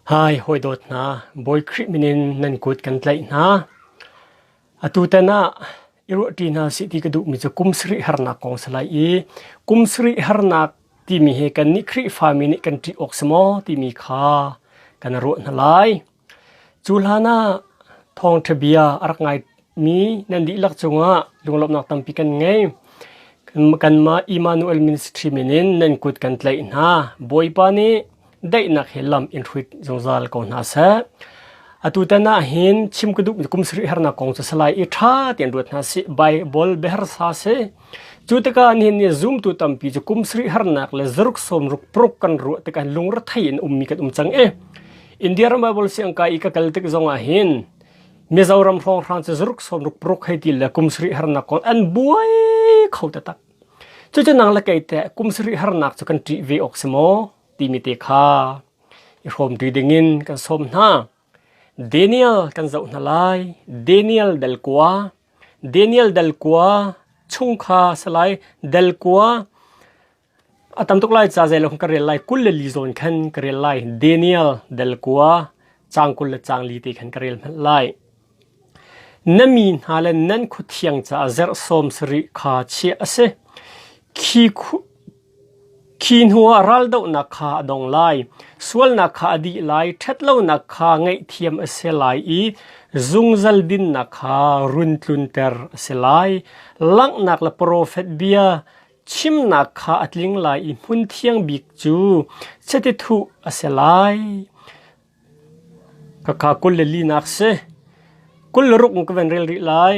Hai hoi dot na boy kriminin nan kut kan tlai na atutana iro tina siti kadu mi chu kumsri harna kong salai e kumsri harna ti mi he kan ni khri famini kan ti oksmo ti mi kha kan ro na lai chulhana thong thebia arangai mi nan di lak chunga lunglop nak tampi kan ngai kan ma Emmanuel ministry minin nan kut kan tlai na boy pa ni dai nak helam in ruit zongzal ko na sa atutana hin chim kudu kumsri harna kong cha salai e tha tian ruat na si bible behar sa se chutaka nin ni zoom tu tampi chu kumsri harnak le zruk som ruk prok kan ru te kan lungra thain ummi kat umchang e india ram bible se angka ika kaltek zonga hin mezoram phong fran cha zruk som ruk prok heti le kumsri harna kong an buai khauta tak chu nang la kai te kumsri harnak chu kan ti ve oksemo timite kha I rom readingin kan som na Daniel kan zau na lai Daniel del kwa chung kha salai del kwa atam tuk lai cha zel khong karel lai kul le li zon khan karel lai Daniel del kwa chang kul le chang li te khan karel lai namin halen nan khu thiang cha zer som sri kha che ase Kin hua ral dau na kha dong lai sual na kha di lai thetlo na kha ngai thiam ase lai I zungzal din na kha run tlun ter ase lai lang nak la prophet bia chim na kha atling lai I mun thiang bik chu chete thu ase lai ka kul le li nak se kul ruk ko ven rel ri lai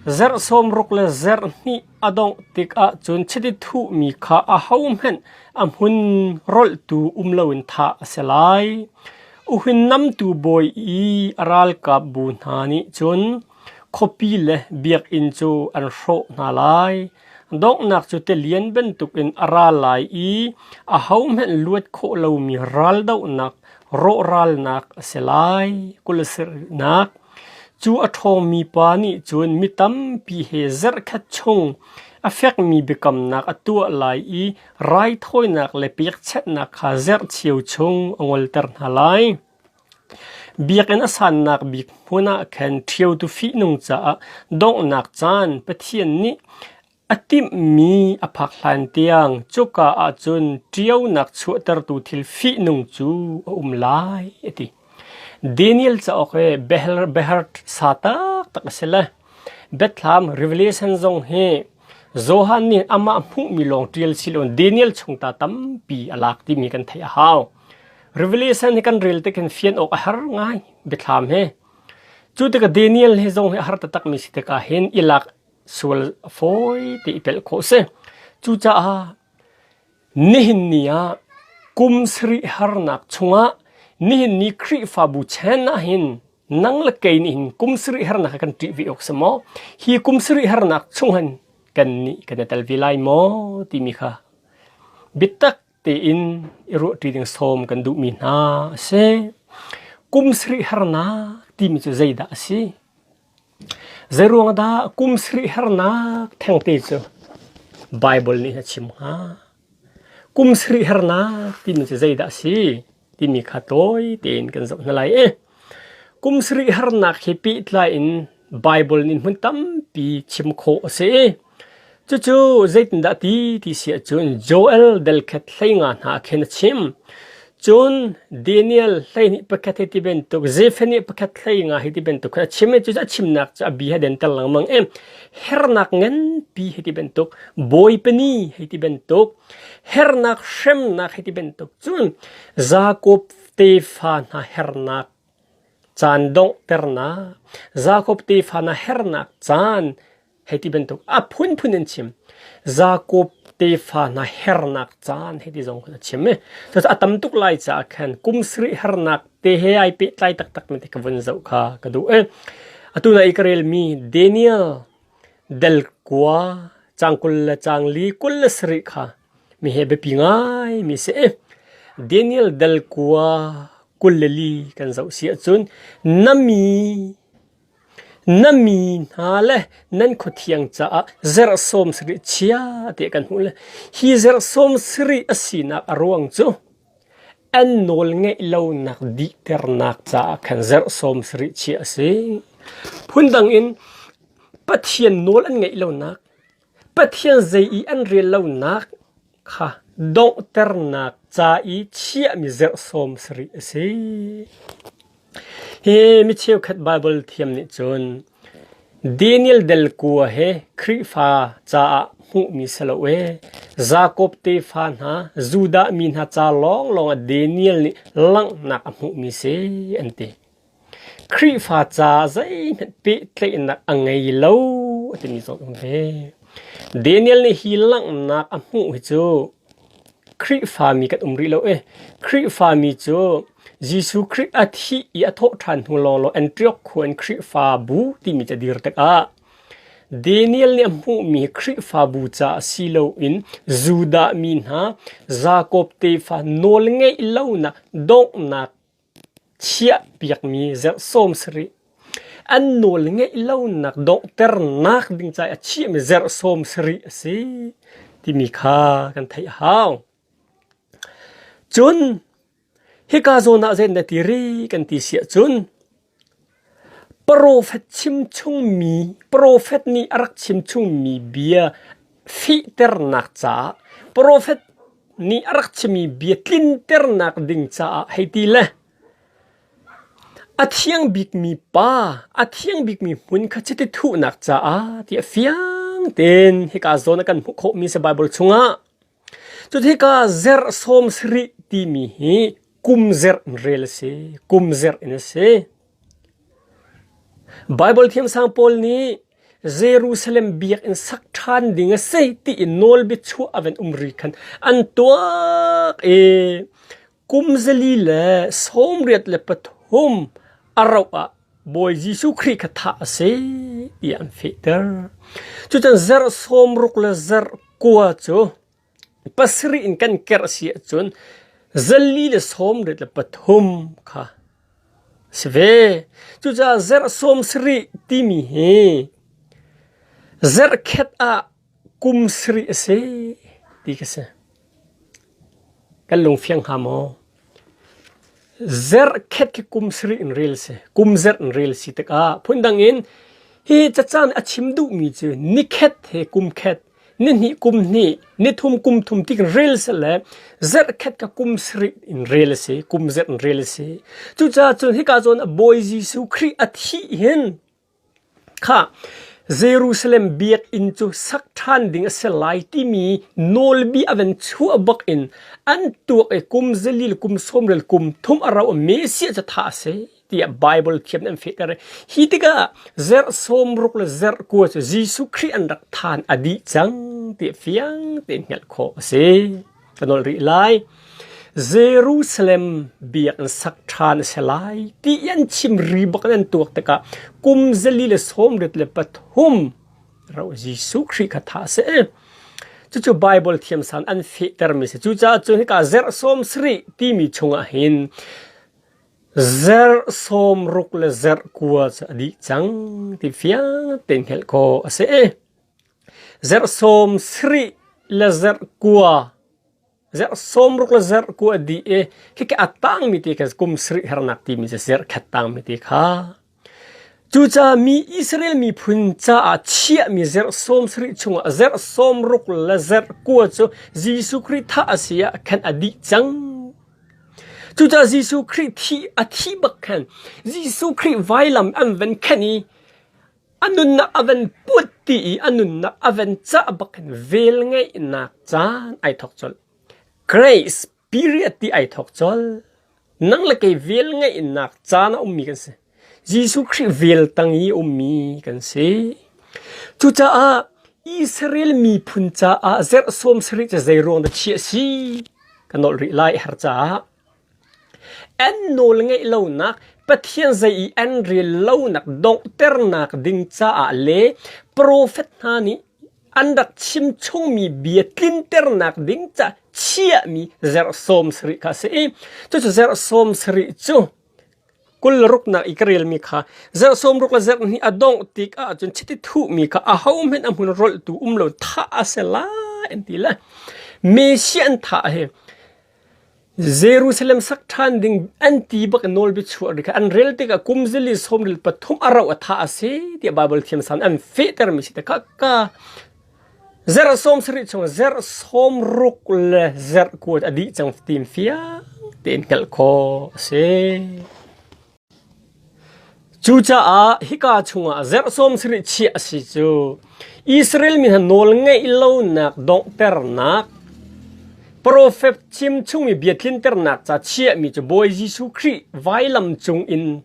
zer som ruk le zer ni adong tik a chun chiti thu mi kha a haum hen am hun rol tu umlawin tha aselai u hin nam tu boy I aral ka bu hani chun copy le biak in chu an ro na lai dok nak chu te lian ben tuk in aral lai I a haum hen luat kho lo mi ral dau nak ro ral nak aselai kulasir nak chu athong mi pa ni chun mitam pi he zer khat chung afek mi bekam nak atua lai I rai thoi nak le pek chet nak kha zer chiu chung angol ter na lai biaken asan nak bik huna khan thiu tu fi nung cha dong nak chan pathian ni atim mi aphak hlan tiang chuka a chun triau nak chu ter tu thil fi nung chu lai eti Daniel cha okay behar sata takasela Bethlehem Revelation zong he Zohan ni ama mu milong trial silon Daniel chungta tampi alak ti mi kan thai haw Revelation ni kan rel te kan fian ok har ngai Bethlehem he chu te ka Daniel he zong he har ta tak mi site ka hen ilak sul foi ti pel kho se chu cha a nihin nia kum sri harnak chunga ni khri fa bu chen na hin nang la kai ni hin kumsri harna kan ti vi oksamo hi kumsri harna chunghan kan ni kan tal vilai mo ti mi kha bitak te in iro ti ding som kan du mi na se kumsri harna ti mi chu zaida si zeruang da kumsri harna thang te chu bible ni chim ha kumsri harna ti mi chu zaida si ti mi kha toy ten kan zau na lai kumsri harnak hepi tla in bible nin mun tam pi chim kho se chu zaitin da ti sia chun joel del khat thlainga na khen chim chun daniel thlaini pakhat ti ben to zephani pakhat thlainga hiti ben to kha chime chu chim nak cha bi ha den tal lang mang hernak ngen pi hiti ben to boy pani hiti ben to hernak shem nak hiti ben to chun jacob tefana hernak chan dong terna jacob tefana hernak chan heti bentuk phun phunen chim jacob tefana hernak chan heti jong chim me to atam tuk lai cha khan kumsri hernak te he ai pe tlai tak tak me te kavun zau kha kadu atuna ikrel mi Daniel del kwa changkul la changli kul sri kha mi he be pingai mi se Daniel del kwa kulli kan zau sia chun nami hale nan kho thiang cha zer som sri chia te kan hule hi zer som sri asina arwang chu อันโนลเงยเลวนักดิเตอร์นักจ้าขันเซร์สมสริเชียสิพุ่นดังอินปัทยันโนลอันเงยเลวนักปัทยันใจอันเรียนเลวนักค่ะดงเตอร์นักจ้าอีเชียมิเซร์สมสริสิเฮมิเชียวขัดไบเบิลเทียมนิจนDaniel del kuwa he krifa cha mu mi salowe Jacob te fan ha Juda min ha cha long long Daniel ni lang nak mu mi se ante krifa cha zai pe tle nak angai lo ati mi so he Daniel ni hi lang nak mu hi chu krifa mi kat umri lo krifa mi chu Jisu Christ athi ya tho than hu lo lo Antioch khuen Christ fa bu ti mi cha dir tak a Daniel ni mu mi Christ fa bu cha silo in Juda min ha Jacob te fa nol nge lo na dong na chia piak mi zer som sri an nol nge lo na dong ter nak ding cha chia mi zer som sri si ti mi kha kan thai haw chun Hika zona zen na tiri kan ti sia chun prophet chim chung mi prophet ni arak chim chung mi bia fi ter nak cha prophet ni arak chimi bia tlin ter nak ding cha heiti le athiang bik mi pa athiang bik mi mun kha chiti thu nak cha a ti fiang ten hika zona kan kho mi sa bible chunga chu hika zer som sri ti mi hi kumzer rel se kumzer in se Bible thiam sang pol ni Jerusalem biak in sak than ding se ti in nol bi chu aven umri khan an tuak kumzeli le somriat le pathum arawa boy Jesu Christ khatha se yan feter chu chan zer somruk le zer kwa chu pasri in kan ker si chun Zali le som ret le pathum kha sve chu cha zer som sri ti mi he zer khet a kum sri se ti ka se kan long fiang ha mo zer khet ke kum sri in real se kum zer in real si tak a phun dang in hi cha chan a chim du mi che ni khet he kum khet ni kum ni thum kum thum tik rel se le zer khet ka kum sri in rel se kum zer in rel se chu cha chu hi ka zon boy Jesu Christ athi hen kha Jerusalem biak in chu sak than ding se lai ti mi nol bi aven chu abak in an tu e kum zelil kum somrel kum thum araw mesia cha tha se tia Bible thiam em fe kare hi tiga zer somruk le zer ko Jesu Christ an rak than adi chang ti fiang ti ngel kho se kanol ri lai Jerusalem biak an sak than se lai ti yan chim ri bak an tuak taka kum zeli le somret le pathum raw Jesu Christ ka tha se chu Bible thiam san an fe ter mi se chu cha chu ka zer som sri ti mi chunga hin zer som ruk le zer kwa di chang ti fiang ten hel ko ase zer som sri le zer kwa zer som ruk le zer kwa di ki ka atang mi ti ka kum sri hernak ti mi zer khatang mi ti kha chu cha mi Israel mi phun cha a chia mi zer som sri chunga zer som ruk le zer kwa chu Jesu Christ tha asia khan adi chang chu cha Jesu Christ thi athi bakhan Jesu Christ vailam an ven khani anun na aven putti anun na aven cha bakhan vel ngai na chan ai thok chol grace period ti ai thok chol nang la kai vel ngai na chana ummi kan se Jesu Christ vel tangi ummi kan se chu cha a Israel mi phun cha a zer som sri cha zairong da chi si kanol ri lai har cha en nol ngai lo nak pathian zai en ri lo nak dong ter nak ding cha a le prophet hani andak chim chung mi bia tlin ter nak ding cha chia mi zer som sri ka se chu zer som sri chu kul ruk na ikrel mi kha zer som ruk la zer ni adong tik a chun chiti thu mi kha a haum hen amun rol tu umlo tha asela entila mesian tha he Jerusalem sak than ding anti bak nol bi chu ri an rel te ka kumzili somril pathum araw atha ase ti Bible thiam san an feter mi sita ka zer som sri chung zer som ruk le zer ko adi chang tim fia ten kal kho se chu cha a hika chunga zer som sri chi asi chu Israel mi han nol nge ilo nak dong ter nak Prophet chim chung mi biatlin ter nak cha chia mi chu boy Jesu Christ vai lam chung in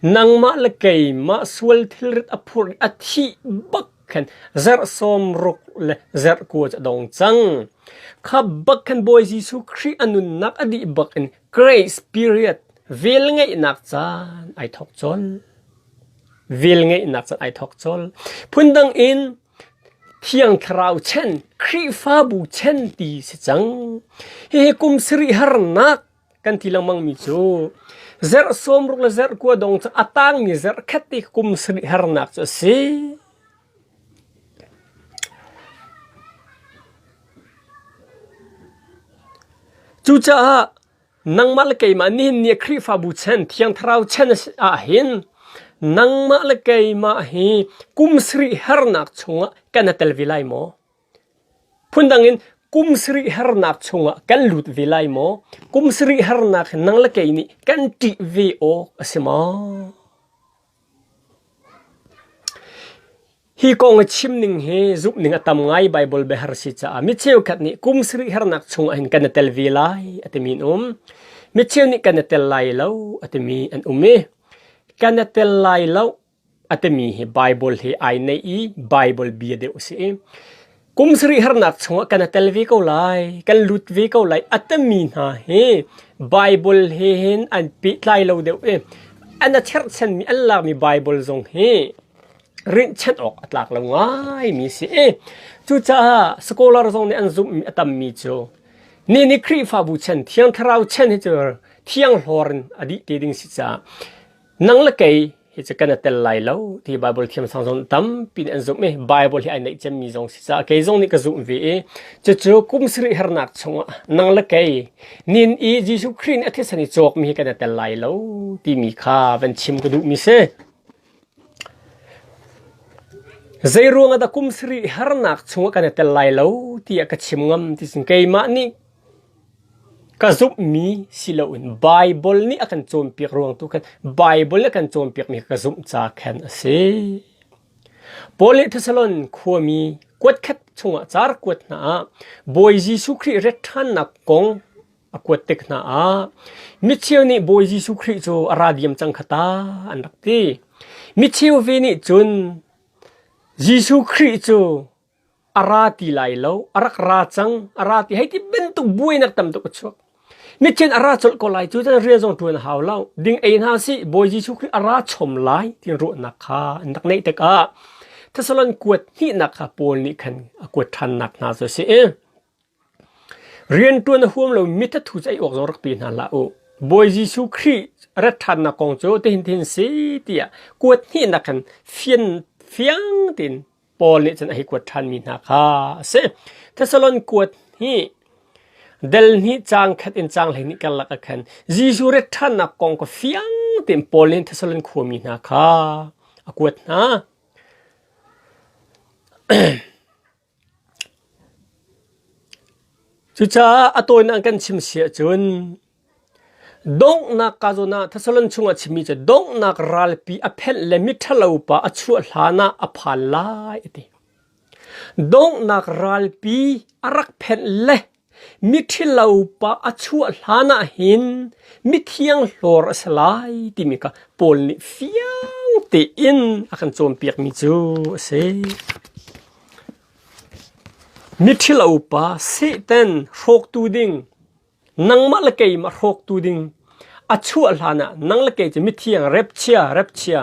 nang ma le kei ma sual thil rit apur athi bak khan zer som ruk le zer ko cha dong chang kha bak khan boy Jesu Christ anun nak adi bak in grace period vil ngai nak chan ai thok chol vil ngai nak chan ai thok chol phundang in thiang thrau chen khri fa bu chen ti se chang he kum sri har nak kan tilang mang mi chu zer som ruk la zer ko dong cha atang mi zer khati kum sri har nak cha se chu cha nang mal kai ma ni ni khri fa bu chen thiang thrau chen a hin nang ma la kai ma hi kum sri har nak chunga kan tel vilai mo phundangin kum sri har nak chunga kan lut vilai mo kum sri har nak nang la kai ni kan ti ve o asima hi kong chimning he zup ning atam ngai Bible be har si cha mi cheu khat ni kum sri har nak chunga hin kan tel vilai atamin mi cheu ni kan tel lai lo atami an umme kan tel lai lo atami he Bible he ai nei I Bible bi de usi kum sri har nak chunga kan tel vi ko lai kan lut vi ko lai atami na he Bible he hen an pi lai lo de an a cher chen mi Allah mi Bible zong he rin chen ok atlak lo ngai mi si chu cha scholar zong ni an zum mi atam mi chu ni kri fa bu chen thiang thrau chen he chu thiang horn adi te ding si cha nang la kai hi cha kan tel lai lo ti Bible thiam sang zong tam pin an zum me Bible hi ai nei chem mi zong si cha kai zong ni ka zum ve chu kum sri har nak chunga nang la kai nin I Jesu Christ athe sani chok mi kan tel lai lo ti mi kha van chim ka du mi se Zairunga da kum sri har nak chunga kan tel lai lo ti ka chim ngam ti sin kai ma ni ka zup mi silo in Bible ni akan chom pik ruang tu kan Bible akan chom pik mi ka zum cha khan ase Poli Thessalon khuami kwat khat chunga char kwat na boy Jesu Christ rethan na kong akwat tek na mi chiu ni boy Jesu Christ cho aradiam chang khata anak ti mi chiu ve ni chun Jesu Christ cho arati lai lo arak ra chang arati hai ti ben tu buai nak tam tu ko chok mi chen ara chol ko lai chu ta ria jong tuan haw lao ding ein ha si boy Jesu Christ ara chom lai tin ro nak kha nak nei te ka Thessalon kwat hi nak kha pol ni khan akwat than nak na so se rian tuan huam lo mi ta thu chai ok zor rak pi na la o boy Jesu Christ ra than na kong cho te hin se tia kwat hi nak khan fiang tin Paul ni chan hi kwat than mi na kha se Thessalon kwat hi del ni chang khat in chang le ni kal la khan Jesu re than na kong ko fiang tin Paul ni Thessalon khu mi na kha akwat na chu cha atoi na kan chim sia chun dong na kazona Thessalon chunga chimi che dong na ralpi a phel le mithalo pa achu hlana a phala iti dong na ralpi arak phel le mithilo pa achu hlana hin mithiang hlor asalai timika polni fiang te in akan chom piak mi chu se mithilo pa se ten rok tu ding nang ma la kai ma rok tu ding achu alhana nang la kai che mithiang repchia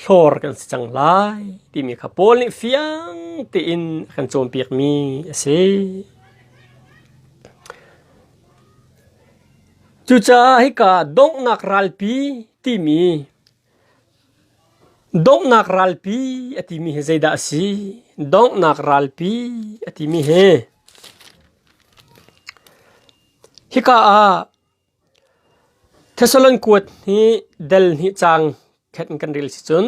hlor kan chang lai ti mi kha pol ni fiang te in kan chom piak mi ase chu cha hi ka dong nak ralpi ti mi dong nak ralpi ati mi he zaida si dong nak ralpi ati mi he ฮิกาเทสโลนกวดนี้เดลนี้จางแค่กันเรียลสิจุน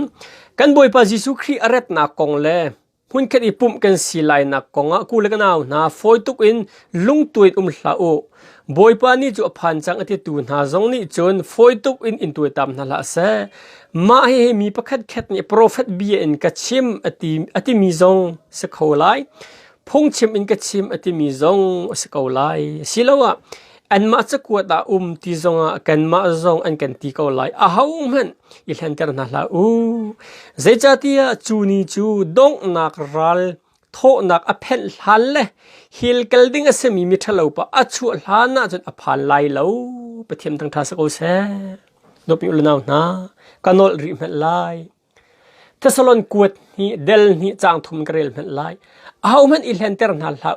กันบ่อยปาจิสุครีอารัตนักกงเล่หุ่นแค่อีปุ่มกันสีลายนักกงกูเล็กนาวนาฟอยตุกอินลุงตุยลาโอบ่อยปานี่จูอพันจังอติตูนาจงนี่จนฟอยตุกอินตุยตามนั่นละเสมาให้มีประคัดแค่นี้โปรเฟตเบียนกัดชิมอติมีจงสกาวไลพงชิมอินกัดชิมอติมีจงสกาวไลสิลาวะอันมาจะกวดตีจงกันมาจงอันกันตีกาวไลฮาวมันอิลันเตอร์นั่นละเจจัติยาจูนีจูดงนักรัลโทนักอเพนฮัลเลฮิลกัลดิงเสมีมิทะเลาปะอัจฉริยะน่าจนอภันไลเลวปะเทียมทั้งท่าสกาวเสนบอยู่แล้วนะกันนอลริมไลเทสโลนกวดนี่เดลนี่จางทุมกระเรลมันไลฮาวมันอิลันเตอร์นั่นละ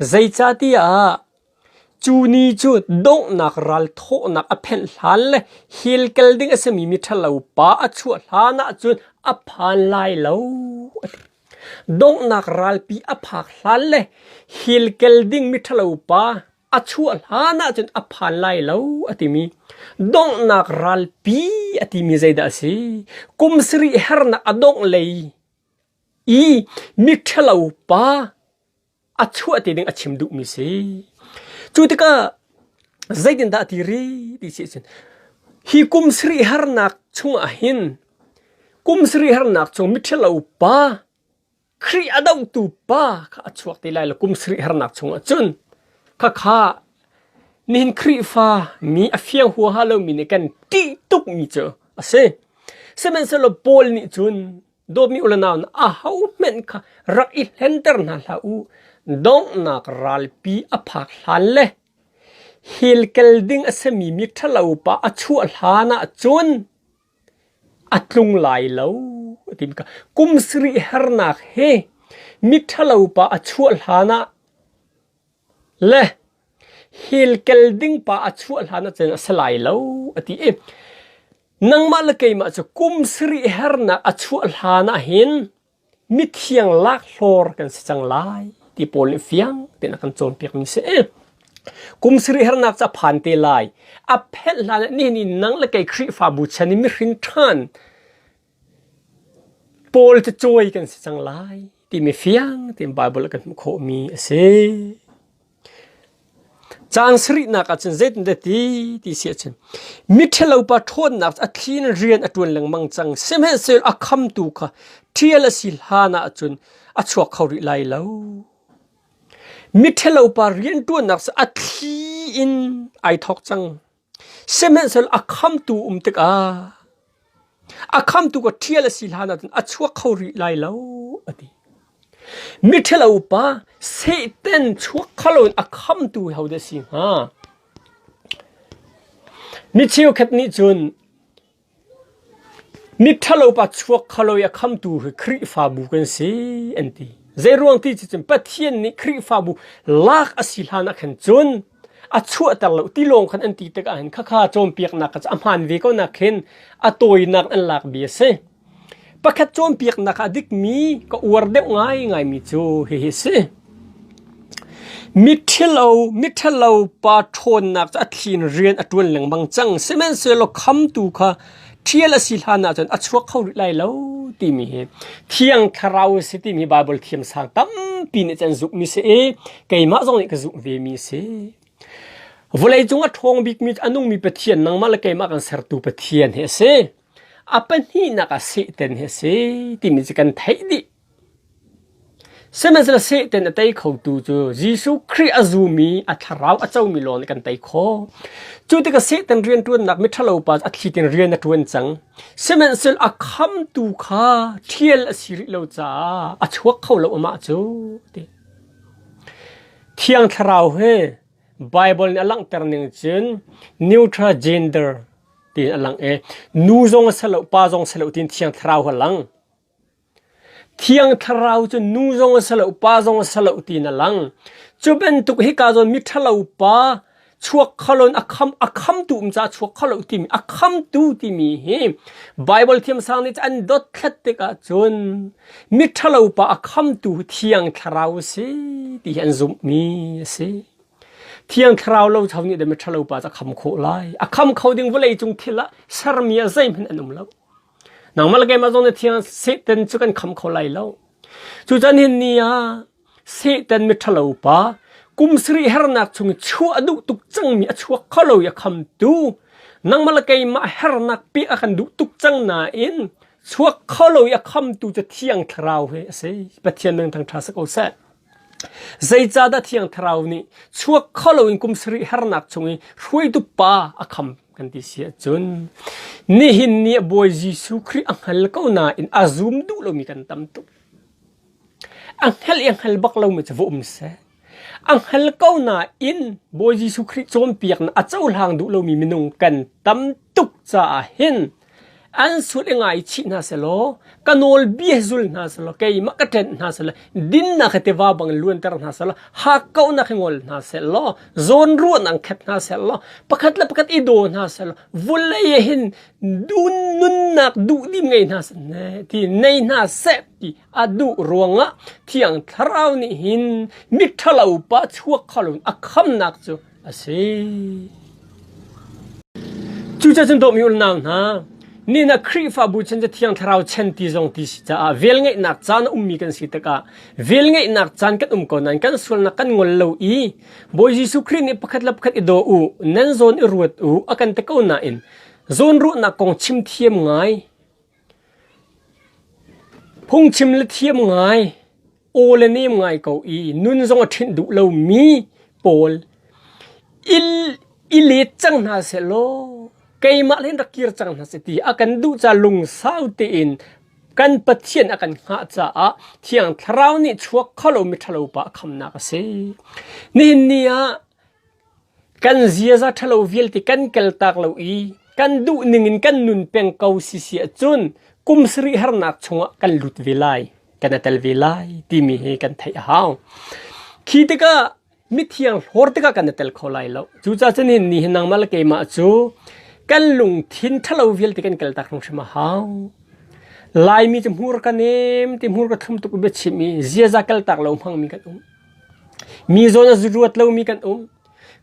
เจจัติยาจูนีจูดงนักรัลโทนักอเพนฮัลเลฮิลกัลดิงเสมีมิทะเลาปะอัจฉริยะน่าจนอภันไลเลวดงนักรัลปีอภักลันเลฮิลเกลดิงมิทะลูปาอัชวลฮานาจนอภันไลเลวอติมีดงนักรัลปีอติมีใจดัสีกุมสรีเฮรนักดงเลยอีมิทะลูปาอัชวติดิงอชิมดุมิสีจุดก็ใจดินดาติรีดิสินฮีกุมสรีเฮรนักชงอาหินกุมสรีเฮรนักชงมิทะลูปาครีอาดาวตูป้าข้าชวกตีไลละกุมสรีฮานักชงจุนข้านินครีฟ้ามีอฟียงหัวฮาโลมีในกันตีตุกมีเจอเสมันสลบโอลนี่จุนโดมีอุลนาวน์ฮาวเมนข้ารักอิเลนเตอร์นั่นละดงนักรัลปีอภักลันเลฮิลเกลดิงเสมีมิทะลาวป้าอัชวลฮานาจุนอัตลุงไลเลวทีมก็กุมสรีฮานักเฮมิทะลาวปะอัชวลฮานะเลฮิลเกลดิงปะอัชวลฮานะจะสลายเลวทีนังมาลเกยมาจะกุมสรีฮานักอัชวลฮานะเห็นมิเทียงลักโลร์กันสังไลที่โพลิฟียงที่นักโจมเปียกมิเสกุมสรีฮานักจะผ่านเตลัยอเพลลานนี่นังละเกยครีฟาบุชนิมิรินทันโพลจะช่วยกันสังไลที่มีฟียงที่ไบเบิลกันโคมีเสจางสรีนักอาจจะเจ็ดเดที่เสียจนมิเทลอุปทนนักอัดลีนเรียนอัดวนหลังมังจังเสมเซลอักคำตุกะเทียลสิลฮานาจนอัดชวกเขาริไลเลวมิเทลอุปเรียนตัวนักอัดลีอินไอทอกจังเสมเซลอักคำตุติกาอักคำตุกะเทียลสิลฮานาจนอัดชวกเขาริไลเลวอดีมิเทลอุปเซตันชวกเขาลอักคำตุเขาเดสิฮะมิเชียวแค่นี้จนมิทะลุปัจจุบันเขาอยากคำตูครีฟาบุกันสิอันที่เจรวงที่จะเป็นเทียนนี่ครีฟาบุลักอสิลานักขันจนอัจฉริยะเราที่ลงขันอันที่ตะการข้าโจมเปียกนักจะอำหันวิโกนักเห็นอัตอยนักอันลักเบียเสปะแค่โจมเปียกนักอดิกมีก็อวดเด็กง่ายมิจูเฮเสมิทะลุปาทนนักจะทีนเรียนอัตวนหลังบางจังเสมันเสลคำตูค่ะเทียลสิลานาจนอัชวกเขาไล่แล้วตีมีเทียงคราวสิตีมีไบเบิลเทียมสังตั้มปีนจันจุกมีเสไก่มาจงนี่ก็จุกเวมีเสวลัยจงอัดทองบิกมีอันนุ่งมีเปทียนนังมาละไก่มากันเสร์ตูเปทียนเฮเสอเป็นนี่นักเสเตนเฮเสตีมีจะกันไทยดิเสมันจะเสเตนไตเขาตูจูยิสุคริอาซูมีอัทราวอัจเจ้ามิลอนกันไตโคจูติกเสเตนเรียนตัวนักมิทะเลปัสอัฐิเตนเรียนตัวจังเสมันจะอักคำตูข้าเทียลสิริโลจ้าอัจฉริยะเขาเราอมาจูเทียงทราวเฮไบเบิลนี่ลังเตอร์นึงจนนิวทราเจนเดอร์ที่ลังนูจงสลบปาจงสลบที่เทียงทราวลังเทียงทราวจนนูจงสลบปาจงสลบที่นั่นลังจุเป็นตุกฮิกาจนมิทะเลปาชัวขลนอักคำตูมจ้าชัวขลนที่มีอักคำตูที่มีเฮไบเบิลที่มันสร้างนี่อันดดแค่ติกาจนมิทะเลปาอักคำตูเทียงทราวสิที่อันซุมมีสิ เที่ยงคราวเราชาวนี้เดี๋ยวไม่ทะเลาะป่าจะคำโคไลคำเขาดึงวันเลยจงทีละสารมีอะไรมันอันนุ่มแล้วนังมาละแกมาตรงนี้เที่ยงเสด็จจุกันคำเขาไลแล้วจุจันเห็นเนี่ยเสด็จไม่ทะเลาะป่ากุมสรีเฮรนักชงชัวดุตุกจังมีชัวเขาเราอยากคำดูนังมาละแกมาเฮรนักปีอากันดุตุกจังนาอินชัวเขาเราอยากคำดูจะเที่ยงคราวเฮ้สิปะเทียนหนึ่งทางทาสกเอาเสใจจ่าได้เที่ยงคราวนี้ชัวเขาเราอินกุมสรีเฮรนักชงช่วยดูป่าอาคำกันที่เสียจนนี่หินเนี่ยบอยยิสุคริอังฮัลก็น่าอินอาซุมดูเรามีกันตั้มตุอังฮัลบักเราไม่จะวุ่มเสอังฮัลก็น่าอินบอยยิสุคริโจมเปียกนะอาเจ้าหางดูเรามีมินุงกันตั้มตุกจ่าเห็นอันสุดยังไงชินาเสลอกันโอลบีซุลนาเสลอเกย์มักเทนนาเสลอดินนักเทวาบังล้วนเตอร์นาเสลอฮักเขานักงอลนาเสลอโซนรูนังเข็ดนาเสลอปะคัดละปะคัดอีโดนาเสลอวุลเลยเห็นดูนุนนักดูดิมไงนาเสลที่ในนาเสพที่อดูรวงะที่ยังทราวนี่หินมิทลาวปะชัวขลุนอักขำนักจูอาศัยจูจะจนโดมีอุลนาวนะนี่นะครีฟ้าบุญจะเที่ยงทราวเช่นที่ทรงที่สิจ้าเวลไงนักจานมีกันสิตะกาเวลไงนักจานกันก่อนนั้นกันส่วนนักกันงอลลูอีบอยยิสุครินี่ปะคัดลับคัดอิโดอูนั่นโซนอิรวดอูอากันตะกาวน่าอินโซนรูนักกองชิมเทียมไงพงชิมละเทียมไงโอเลนี่ไงเกาอีนุนทรงทิ้งดูเรามีโปลอิเลจังนาเซโลไกมาเล่นรักกีรจังนะสิอากันดูจะลุงสาวตีนกันปะเทียนอากันหาจ้าเที่ยงทราวนี่ชัวเขาเราไม่ทะเลาะปะคำนักเสียนี่เนี่ยกันเสียจะทะเลาะวิลที่กันเกลตากเราอีกันดูหนึ่งกันนุนเป็นเกาสิเสียจนกุมสรีหรนักชงกันลุดวิไลกันเตลวิไลที่มีให้กันไทยหาวคิดก็มิเที่ยงหัวตก็กันเตลเขาไลแล้วจู่จ้าจะนี่นังมาละเกมาจูกันลุงทินทะเลาวิลที่กันเกลตักลงชิมาฮาวลายมีจมูกกันเองจมูกก็ทำตุกเบ็ดชิมีเจียจากเกลตักเราพังมีกันมีโซนจุดรวดเรามีกัน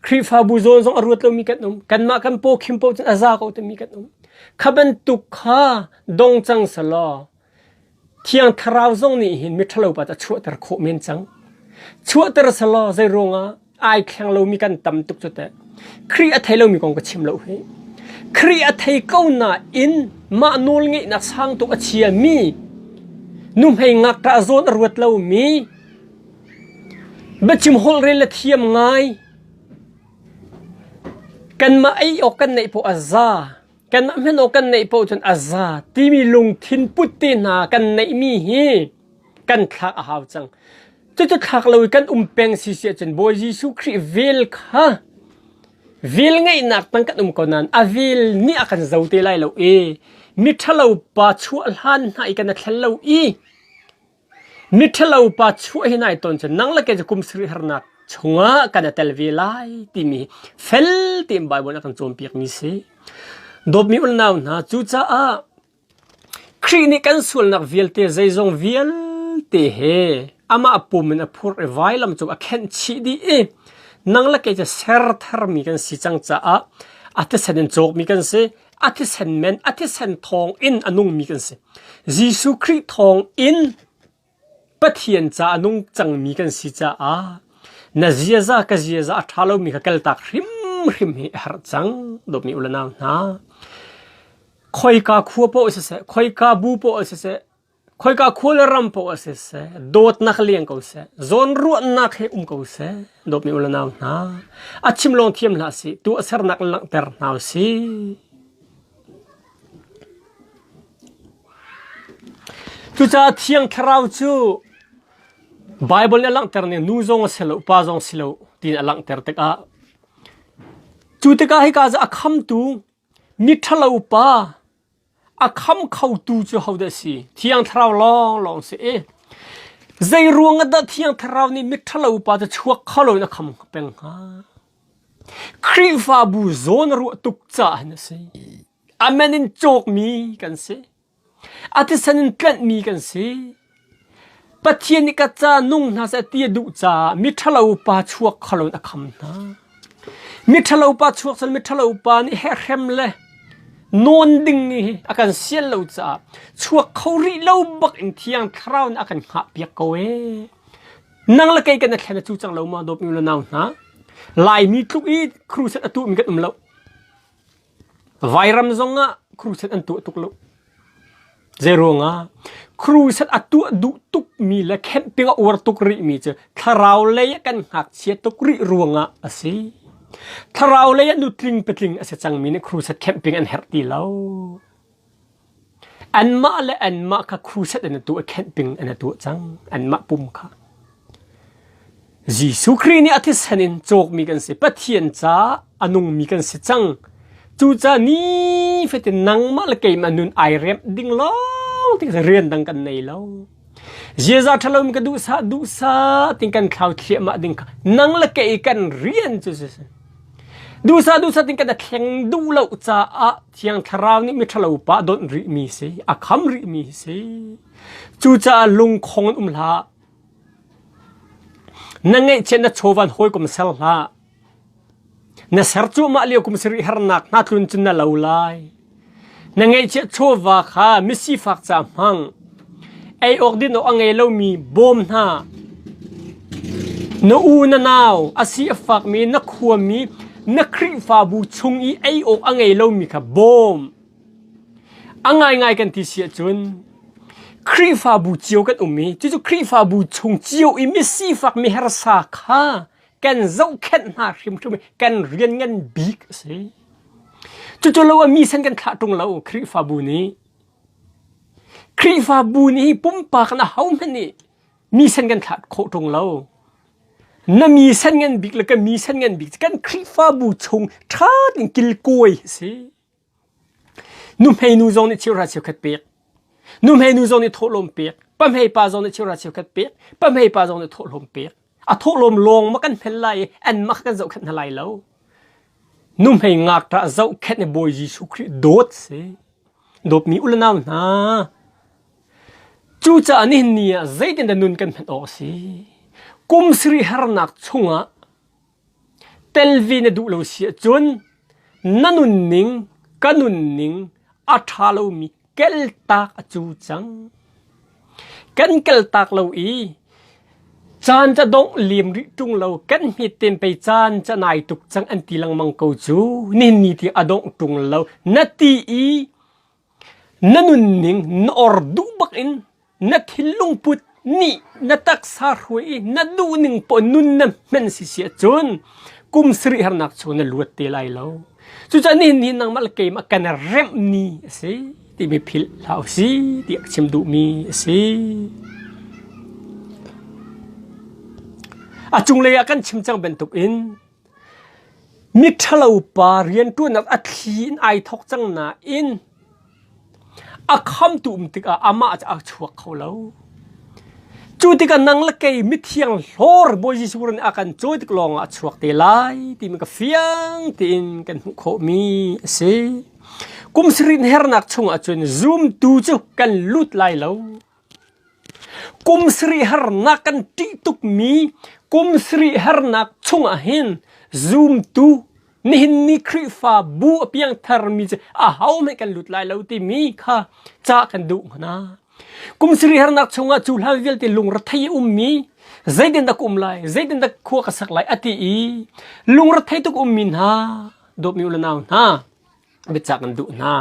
ครีฟาบูโซนส่งรวดเรามีกันกันมากันโปคิมโปจนอาซาเขาจะมีกันขับเป็นตุกข้าดงจังสลอเที่ยงทราวซงนี่เห็นมิทะเลาปะจะชั่วตระโคเมนจังชั่วตระสลอใจโรงไอแข็งเรามีกันตำตุกจุดแต่ครีอัทไทยเรามีกองกระชิมเราเฮครีอัทไทยเก้าหน้าอินมาโนลงี้นักสร้างตุกเชียมีนุ่มให้งักกระโซนรวดเรามีบัดชิมฮอลเรลเทียมไงกันมาไอออกกันในพวกอาซากันมาไม่ออกกันในพวกจนอาซาที่มีลุงทินปุตตินากันในมีเฮกันทักอาหาวจังจะทักเรากันเป็งสิเสียจนบอยยิสุคริเวลค่ะวิลไงนักตั้งกันคนนั้นวิลนี่อาการจะอุติไลเรามิทะเลาปะชัวหันให้กันทะเลามิทะเลาปะชัวให้นายตนจะนั่งละแกจะคุมสรีหนักชงะกันเตลวิไลที่มีเฟลที่บายบนอาการโจมเปียกมีสิดบมีอุลนาวนะจู่จ้าคลินิกันส่วนนักวิลเตใจจงวิลเตเฮอามาปุ่มมันพูดไว้ลำจุกแค่ชีดีนั่งละแกจะเซอร์ทร์มีกันสิจังจ้าอาทิตย์เซนโจกมีกันสิอาทิตย์เซนเมนอาทิตย์เซนทองอินอนุงมีกันสิยิสุคริทองอินปะเทียนจ้าอนุงจังมีกันสิจ้านาเจียจ้าก็เจียจ้าท้าเรามีกันเกลตักริมเฮฮาร์จังดบมีอุลนาวนะคอยกาขัวโปอเสคอยกาบูโปอเสคอยกาขัวเลรัมโปอเสโดดนักเลี้ยงเขาเสโซนรัวนักเฮเขาเสดบมีอุลนาวนะอาชิมลองเทียมลาสิตัวเสรนักลังเตอร์นาวสิจุดจะเที่ยงคราวจูไบเบิลเนี่ยลังเตอร์เนี่ยนูจงสิโลปาจงสิโลที่ลังเตอร์ตกะจุดตกะให้กาจะคำตูมิทะเลาปาคำเข้าตูจูเขาได้สิเที่ยงคราวลองสิใจรวงกันเที่ยงคราวนี่มิทะเลาปาจะชัวเขาเลยนะคำเป็นฮะครีฟาบูโซนรัวตุกจ้าเนี่ยสิอเมนินโจกมีกันสิอาทิตย์สันกันมีกันสิปะเทียนิกจ้านุ่งน่าจะตีดุจ้ามิทะเลาปาชัวเขาเลยนะคำนะ มิทะเลาปาช่วงสันมิทะเลาปานี่เฮรมเลยนอนดึงนี่อาการเสียเราจะช่วงเขาริเลาบักอินเทียงคราวนี่อาการหับเปียกเอานั่งละไกกันนะแค่นั้นจูจังเรามาโดบมีละนาวนะลายมีทุกอีครูเซตตุมีกันเราไวรัมซงอ่ะครูเซตอันตุตุกเราเจรงอ่ะครูเซตอัตุดุตุกมีละแค่เพียงอวดตุกริมีเจอถ้าเราเลยกันหักเสียตุกริรวงอ่ะสิถ้าเราเลยดูตริงเปตริงอาจจะจังมีเนี่ยครูเซตแคมปิ้งอันเฮร์ตีแล้วอันมาและอันมาค่ะครูเซตอันตัวแคมปิ้งอันตัวจังอันมาปุ่มค่ะยิสุครีนี่อาทิตย์สันินโจกมีกันสิปะเทียนจ้าอนุงมีกันสิจังจูจ้านี่เฟตินังมาละเกยมันนุนไอเรียมดิ้งล้อที่จะเรียนดังกันในแล้วเจจ้าทะเลมกันดูซาติงกันข่าวเทียมาดิ้งนังละเกยกันเรียนจูจ้าดูซาติงกันแข่งดูเราจ้าอะเทียงทราวนี่ไม่ทะเลปะโดนริมีสิอะคำริมีสิจูจ้าลุงคงลานั่งไงเช่นนัดโชวันหอยกุมเซลล่านัดเสิร์จูมาเลียวกุมสิริฮาร์นักนัดลุนจินนัลลาวไลนั่งไงเช่นโชวาข้ามิสซีฟักจามังไอออกดินเอาไงเรามีบอมน่านูนนาวอาศัยฟักมีนักขวมีนักครีฟาบูชงอีไอออกไงเรามีค่ะบอมไงกันที่เสียจนครีฟาบูเจียวกันมีจู่ๆครีฟาบูชงเจียวอีมิสีฟักมีฮาร์ซาค่ะกันเจ้าแค่หน้าริมทุ่มกันเรียนเงินบิ๊กสิจู่ๆเราว่ามีเส้นกันขาดตรงเราครีฟาบูนี้ปุ่มปากนะเฮามันนี่มีเส้นกันขาดโคตรงเราน่ะมีเส้นเงินบิ๊กแล้วก็มีเส้นเงินบิ๊กกันครีฟาบูชงท้าถึงกิลกวยสินุ่มให้นูจงนี่เชื่อราเชียวขัดเปียกนุ่มให้นูจงนี่โทลมเปียกปั๊มให้ปาจงนี่เชื่อราเชียวขัดเปียกปั๊มให้ปาจงนี่โทลมเปียกอะโทลมลงมากันเพลไลอันมากันเจ้าขัดอะไรแล้วนุ่มให้งักตาเจ้าแค่ในบอยยิสุคริโดดสิโดดมีอุลนาวนะจู่จ้านี่เนี่ยใจเดินนุนกันเป็นอสิกุมสรีฮาร์นักชงะเทลวีนดูเราเสียจนนันุนนิงกันุนนิงอัฐาเรามีเกลตากจู่จังกันเกลตากเราจานจะดงเลียมริจุงเรากันมีเต็มไปจานจะนายตุกจังอันตีลังมังเกาจูนี่ที่อดงตุงเรานาทีนันุนนิงนอร์ดูบักอินนัทิลุงพุดนี่นัตักสารหวยนัดดูหนึ่งปนุนนั่นมันสิเสียจนกุมสรีฮาร์นักชนลวดเตลัยเราจู่จ้านี่นางมาลเกยมากันเร็มนี่สิที่มีพิลเราสิที่ชิมดูมีสิอาจุงเลยกันชิมจังเป็นตุกอินมิทะเลาปาเรียนตัวนักอัฐินไอทอกจังนาอินอาคำตุ่มติกอามาจะอาชวกเขาแล้วจู่ติกันนังละเกยมิเทียงโลร์บอยจิสุรนอากันจู่ติกลองอาชวกเตลัยที่มันก็เฟียงที่อินกันโคมีสิกุมสรินเฮร์นักชงอาจวนซูมดูจุกันลุดไลแล้วกุมสริฮาร์นักกันติตุกมีกุมสริฮาร์นักชงอาหินซูมดูนี่ครีฟาบูเพียงทาร์มิจอาเฮาไม่กันลุดไลแล้วที่มีค่ะจากกันดูนะกุมสริฮาร์นักชงอาจูลาวิลที่ลุงรัฐยมีใจเดินตะกุมไลใจเดินตะขัวกษักไลอติอีลุงรัฐยตุกมีนะดบมีอุลนาวนะเบจากกันดูนะ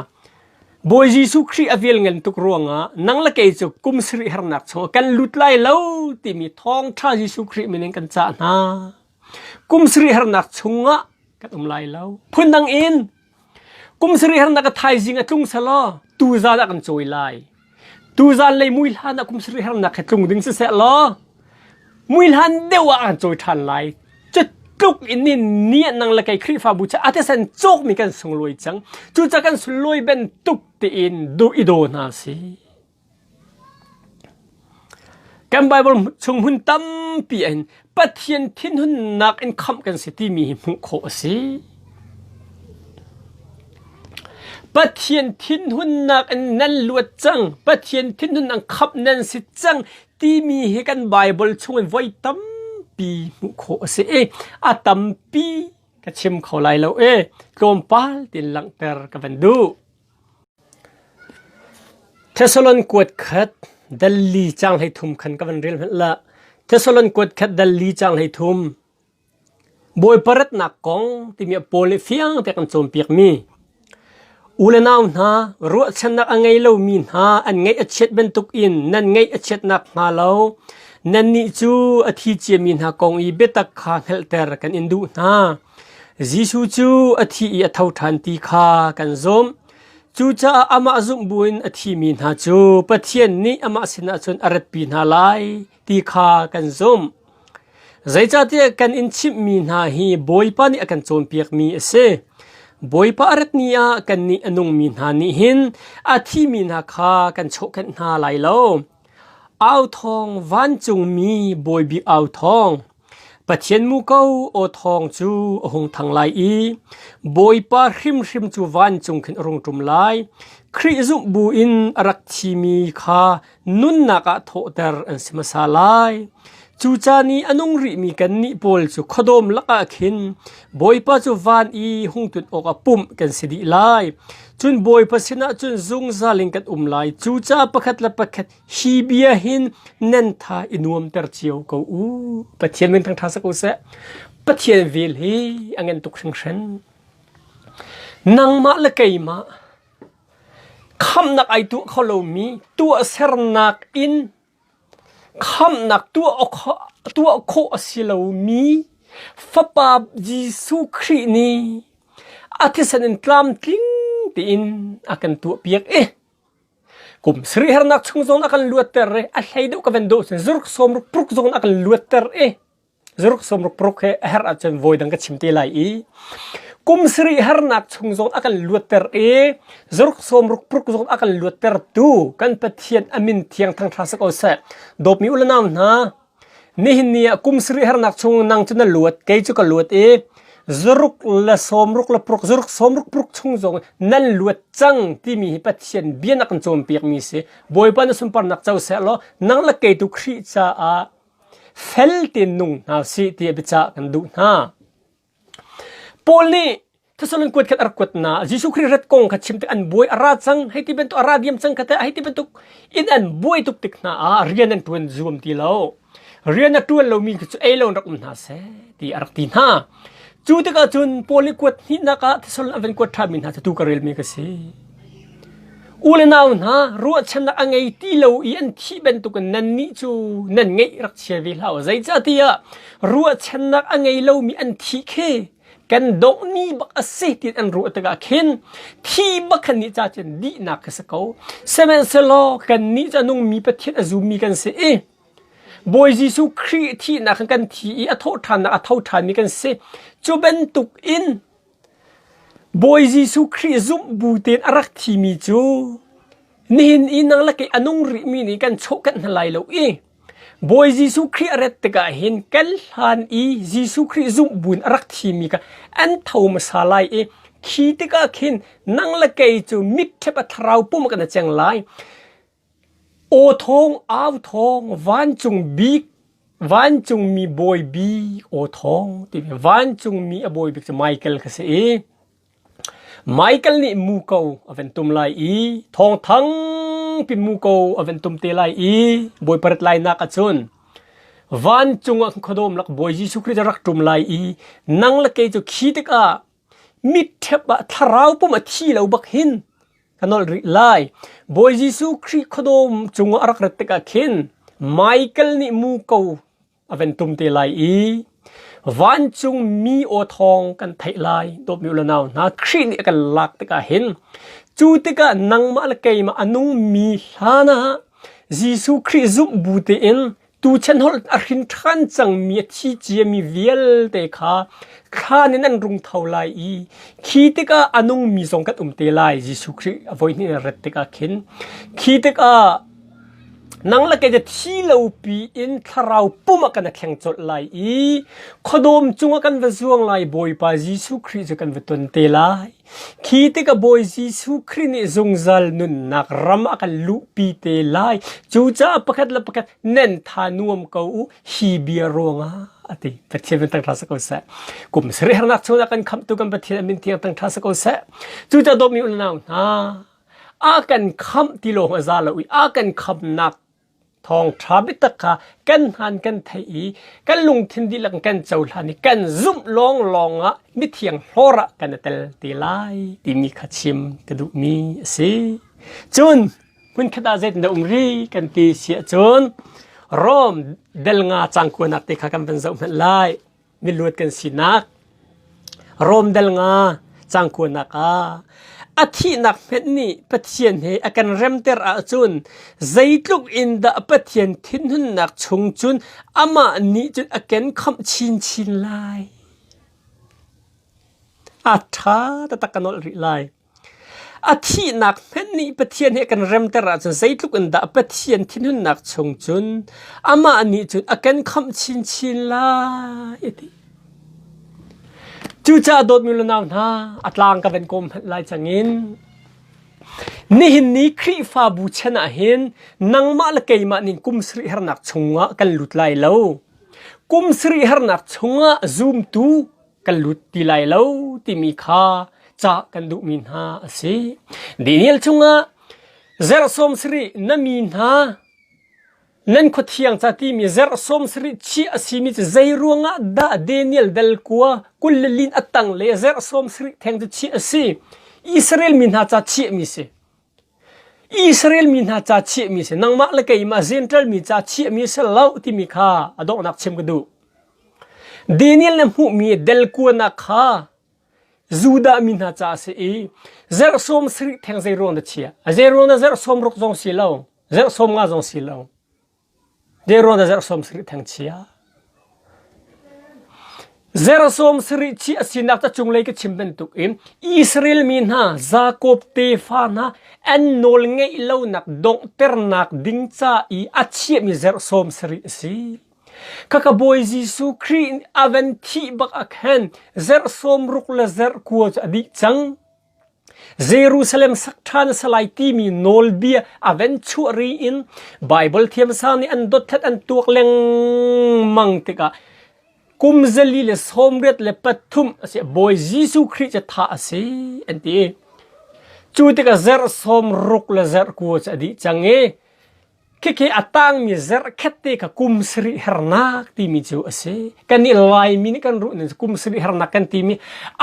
บอยยิสุครีอเวลเงินตุกรวงอ่ะนังละเกยจุกุมสริฮาร์นักชงกันลุดไลแล้วที่มีทองท่ายิสุครีมีเงินกันจ้านะกุมสริฮาร์นักชงอ่ะกันไลแล้วพุ่นดังอินกุมสริฮาร์นักไทยจิงจุงสลอตูซาดักันโจยไลตูซาเลยมุยลานักกุมสริฮาร์นักจุงดึงเสะล้อมุยลันเดวกันโจยทันไลจะตุกอินนี่นังละเกยครีฟาบูชาอาทิตย์สันโจกมีกันส่งลอยจังจู่จะกันส่งลอยเป็นตุกตีอินดูอิโดนาสิกันไบเบิลชงหุ่นตั้มเปลี่ยนปะเทียนทิ้นหุ่นนักอินคำกันสิที่มีมุขโคสิปะเทียนทิ้นหุ่นนักอินนั่นลวดจังปะเทียนทิ้นหุ่นนักขับนั่นสิจังที่มีให้กันไบเบิลชงไว้ตั้มปีมุขโคสิอาตั้มปี กระชิมเขาไหลแล้วกลมปาลตินหลังเตอร์กันดูเทสลอนกวดขัดดัลลีจังให้ทุ่มขันกันเรียนละเทสลอนกวดขัดดัลลีจังให้ทุ่มบอยปรัดนักกองที่มีโพลิฟิอังแต่กันโจมเปียกมีอุลนาวนารัวฉันนักอังไงเล่ามีนาอันไงอัดเช็ดเป็นตุกอินนั่นไงอัดเช็ดนักมาเล่านั่นนี่จูอธิเจมีนากองอีเบตักขาเฮลเตอร์กันอินดูนาจิสูจูอธิอีอัทาวทันตีขากันซอมจูจ้าอามาซุมบุญอธิมีนาจูปะเทียนนี้อามาสินาชนอารัดปีนาไลตีขากันซอมใจจัดกันอินชิมมีนาฮีบอยปานี่กันโจมเปียกมีเสบอยปารัตนียกันนี่อนุงมีนานี่หินอาทิมีนาคากันโชกันนาไลโลอาวทองวันจงมีบอยบีอาวทองปะเทียนมูเกาโอทองจูหงทางไลอีบอยปาริมจูวันจงขึ้นรงจุมไลคริซุบูอินรักทีมีคานุนนักโทเตอร์อันสมาซาไลจูจานีอนุงริมีกันนิปอลจูขดมลักอาขินบอยปาจูวานอีหงตุนออกปุ่มกันสิดีไลจุนบอยปัสนาจุนซุงซาลิงกันไลจูจาประคัดละประคัดฮีเบียหินนันทาอินวมเตอร์เจียวกูปะเทียนเป็นทางทาสกุเสปะเทียนวิลฮีอังเงินตุกชังชันนางมาละไกมาคำนักไอตัวเขาโลมีตัวเสรนักอินคำนักตัวโคสิลามีฟบาบจิสุครีนีอาทิสันตรามทิ้งตีนอากันตัวเปียกกุมสรีฮาร์นักชงซงอากันลวดเตอร์อะไรดูกันดูสิจุกสมรุกปรุกซงอากันลวดเตอร์จุกสมรุกปรุกฮาร์อาจจะวอยดังกับชิมตีไลกุมสรีฮาร์นักชงซงอากันลวดเตอร์จุกสมรุกปรุกซงอากันลวดเตอร์ดูกันปะเทียนอามินเทียงทางทราสกอเสดบมีอุลนามนะนี่หินเนี่ยกุมสรีฮาร์นักชงนังจุนลวดเกยจุกลวดจุรุกละสมรุกละปรุกจุรุกสมรุกปรุกชงซงนั่นลวดจังที่มีปะเทียนเบียนักโจมเปียกมีเสบอยปานสุนปนักเจ้าเสลอนังละเกยตุครีจ้าเฟลตินนุงนาสิที่บิจากันดูนะปอลนี่ถ้าสลุนกวดขัดอรกวดนะจิสุครีรัดกงขัดชิมติอันบวยอาราจังให้ที่เป็นตัวอาราดิยมจังขัดให้ที่เป็นตัวอินอันบวยตุกติกนะเรียนนั่นตัวซูมตีเราเรียนนั่นตัวเรามีจุดเอลอนรักมันหาเสที่อารักตีนะจูติกาจุนปอลิกวดนี่นักถ้าสลุนอันเป็นกวดทามินหาจะตุกเรลมีกันสิอุลนาวนะรู้ฉันนักอังไงที่เราอันที่เป็นตุกันนั่นนี่จูนั่นไงรักเชวิลาวใจจัดที่รู้ฉันนักอังไงเรามีอันที่เคกันดงนี้บักเสติอันรู้ตะกะเข็นที่บักนี้จะเจนดีนักสกาวเซเมนเซโลกันนี้จะนุ่งมีประเทศอซูมีกันเสบอยจิสุครีที่นักกันที่อัทธานักอัทธามีกันเสจูเป็นตุกอินบอยจิสุครีซุมบูเตนอรักทีมีจูนี่อินนังละกิอนุงริมีนี่กันโชกันหลายแล้วบอยจิสุครีอรัตกะเห็นกัลฮันจิสุครีซุมบุนรักทีมีกะอันเท่ามาสลายขีดกะเห็นนังละกิจูมิดเทปทราวปุ่มกันจังไลโอทองอาวทองวันจงบีวันจงมีบอยบีโอทองที่วันจงมีบอยบีจะไมเคิลกะเสไมเคิลนี่มูเกาอเวนตุมไลทองทั้งปิมูโกอเวนตุมเตไลบอยเปิดไลนักจุนวันจงขดมลักบอยจิสุคริจะรักตุมไลนังละเกจูขีดกะมิดเทบะทราวปุ่มที่เราบักหินกันนอลริไลบอยจิสุคริขดมจงรักรัตกะเข็นไมเคิลนี่มูโกอเวนตุมเตไลวันจงมีโอทองกันไทยไลดบมิวลนาวนาครีนี่กันลักตะกะเห็นจูติกะนังมาละเกยมาอนุมีลานะจิสุคริซุบูเตอินตูฉันฮอลอรินทันจังมีที่เจียมีเวลเตคาข้านี่นั่นรุงเท่าไลขีติกะอนุมีสงกัดเตไลจิสุคริอภัยนี่รัตตะกะเห็นขีติกะนังละเกจะที่เราปีอินทราวปุ่มกันแข่งจดไลขดมจุงกันวะช่วงไลบอยปาจิสุคริจะกันวะตนเตไลขีดกับบอยจิสุครินี่จงซัลนุนนักรำกันลุปีเตไลจูจ้าประคัดละประคัดเน้นทานวมเขาฮีเบียรวง ati pathian min tang thasa ko sa kum sri harnak chuna kan kham tu kan pathian min tiang tang thasa ko sa chu cha do mi ulnaw na a kan kham ti lo za la ui a kan kham nakทองทราบิตกะกันหันกันไทยกันลุงทินดีลังกันเจ้าหลานี่กันซุ่มลองอ่ะมิเทียงโหระกันเตลตีไลตีมีขชิมกระดูมีสิจุนคุณขดาเจนดงรีกันตีเสียจุนรอมเดลงาจังกวนักติขกันเป็นเจ้ามันไลมิลวดกันสินักรอมเดลงาจังกวนักอาทินักเม็ดนี้ปะเทียนให้อาการเริ่มเตอร์อาจุนใจลุกอินดาปะเทียนทิ้นหุ่นนักชงจุนอามานี้จุนอาการคำชินลายอาท่าตะกันอลริลายอาทินักเม็ดนี้ปะเทียนให้อาการเริ่มเตอร์อาจุนใจลุกอินดาปะเทียนทิ้นหุ่นนักชงจุนอามานี้จุนอาการคำชินลายจูจ่าโดดมิลนาวนะอัตลางกับเป็นกลมลายจังอินนี่หินนี้ครีฟาบูชนะเห็นนังมาละเกยมานินกุมสรีหนักชงะกันหลุดลายเล่ากุมสรีหนักชงะซูมตูกันหลุดตีลายเล่าตีมีค่าจากกันดุมินหาสิดีเนียลชงะเซรสมสรีนมินหานั่นขดเทียงจากที่มีเซรสมสริชีอสิมิใจรัวงะดาเดนิเอลเดลกัวกุลลินอัตังเลเซรสมสริแทงจะชีอสิอิสราเอลมินหาจากชีมิเสอิสราเอลมินหาจากชีมิเสนังมาละเกยมาเซนทรัลมีจากชีมิเสเล่าที่มีค่าอดอกนักเชมกดูเดนิเอลนั้นหูมีเดลกัวนักค่าจูดามินหาจากเสียเซรสมสริแทงใจรัวนักเชียเซรัวนักเซรสมรุกจงสีเล่าเซรสมงาจงสีเล่าเดรอนเซรสมสริทั้งเชียเซรสมสริชีสินักตะจงเลยก็ชิมเป็นตุกอิสราเอลมีนะซาโคบเตฟานะอันโนลเงยเล่านักดงเตอร์นักดิ้งจ้าอัจเชียมีเซรสมสริสิข้าขบอยจิสุครีนอเวนทีบักอักเฮนเซรสมรุกเลเซรกัวจะดิจังเยรูซาเล็มสักท่านสลายที่มีโนลเบียอเวนชูรีอินไบเบิลเทียมสานี่อันดดทัดอันตัวเลงมังติกะกุมเซลีเลสโฮมเรตเลปทุมเสียบอยยิสุคริสจะท่าเสียอันที่จูติกะเซรสมรุกเลเซรกัวจะดิจังเอเคอัตังมีเซรเคตเตกะกุมสริฮร์นักที่มีจูเสกันนี่ลายมินิกันรู้เนี่ยกุมสริฮร์นักกันที่มี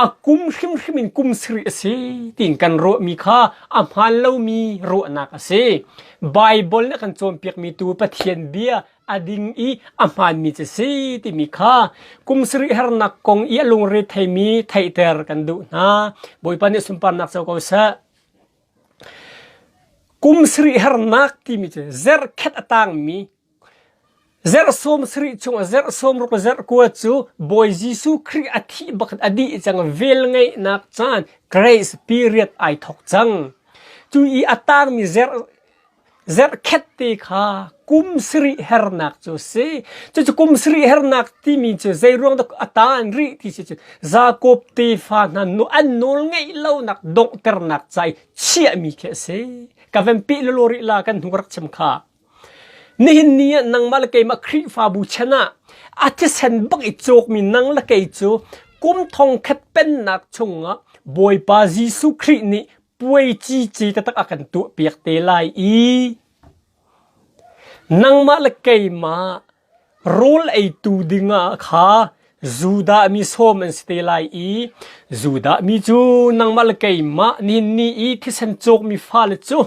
อากุมริมมินกุมสริเสติงกันรู้มีค่าอัมฮันเลวมีรู้นักเสไบเบิลเนี่ยกันโจมเปียกมีตัวปะเทียนเบียอดิงอีอัมฮันมีเจสที่มีค่ากุมสริฮร์นักกงอีลุงเรทมีไทเตอร์กันดูนะบอยปานิสุมปานักเจ้าก็เสกุมสริฮร์นักที่มีเซรเคตตังมีเซรสมสริชงเซรสมรุกเซรกัวจูบอยจิสุครีอธิบักอดีจังเวลไงนักจัน grace period ไอทอกจังจูอีอัตังมีเซรเคตติค่ะกุมสริฮร์นักจูเซจูกุมสริฮร์นักที่มีเซรวงตกอัตังรีที่จูซาโคบตีฟานันโนอันโนลไงเล่านักดงเตอร์นักใจเชี่ยมีแค่เซกับเป็นปีลลริลากันหัวรักชมขานี่นี่นังมาละเกยมาครีฟาบูชนะอาจจะเซนบักอิจกมีนังละเกยจูกุมทองคัดเป็นนักชงอ่ะบอยปาจิสุครีนี่ป่วยจีตะตักกันตัวเปียกเตลายอีนังมาละเกยมาโรลไอตูดิงอ่ะขาจูดามีโซมันสเตลายอีจูดามีจูนังมาละเกยมานี่อีที่เซนจกมีฟ้าเลยจู